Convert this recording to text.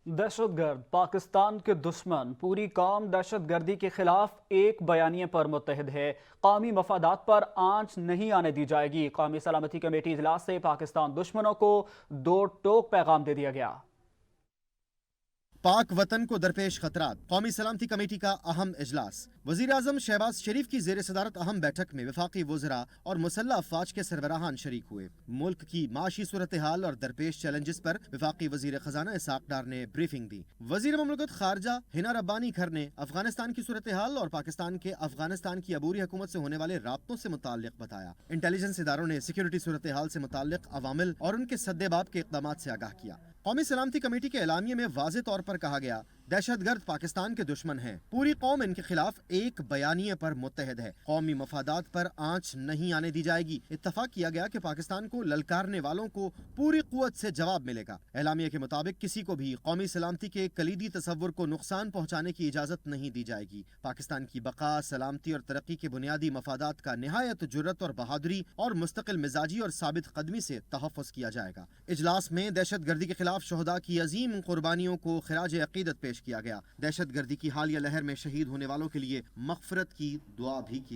دہشت گرد پاکستان کے دشمن، پوری قوم دہشت گردی کے خلاف ایک بیانیے پر متحد ہے۔ قومی مفادات پر آنچ نہیں آنے دی جائے گی۔ قومی سلامتی کمیٹی اجلاس سے پاکستان دشمنوں کو دو ٹوک پیغام دے دیا گیا۔ پاک وطن کو درپیش خطرات، قومی سلامتی کمیٹی کا اہم اجلاس۔ وزیر اعظم شہباز شریف کی زیر صدارت اہم بیٹھک میں وفاقی وزراء اور مسلح افواج کے سربراہان شریک ہوئے۔ ملک کی معاشی صورتحال اور درپیش چیلنجز پر وفاقی وزیر خزانہ اسحاق ڈار نے بریفنگ دی۔ وزیر مملکت خارجہ ہنا ربانی کھر نے افغانستان کی صورتحال اور پاکستان کے افغانستان کی عبوری حکومت سے ہونے والے رابطوں سے متعلق بتایا۔ انٹیلیجنس اداروں نے سیکیورٹی صورتحال سے متعلق عوامل اور ان کے سدباب کے اقدامات سے آگاہ کیا۔ قومی سلامتی کمیٹی کے اعلامیے میں واضح طور پر کہا گیا، دہشت گرد پاکستان کے دشمن ہیں، پوری قوم ان کے خلاف ایک بیانیے پر متحد ہے، قومی مفادات پر آنچ نہیں آنے دی جائے گی۔ اتفاق کیا گیا کہ پاکستان کو للکارنے والوں کو پوری قوت سے جواب ملے گا۔ اعلامیے کے مطابق کسی کو بھی قومی سلامتی کے کلیدی تصور کو نقصان پہنچانے کی اجازت نہیں دی جائے گی۔ پاکستان کی بقا، سلامتی اور ترقی کے بنیادی مفادات کا نہایت جرات اور بہادری اور مستقل مزاجی اور ثابت قدمی سے تحفظ کیا جائے گا۔ اجلاس میں دہشت گردی کے خلاف شہداء کی عظیم قربانیوں کو خراج عقیدت پیش کیا گیا۔ دہشت گردی کی حالیہ لہر میں شہید ہونے والوں کے لیے مغفرت کی دعا بھی کی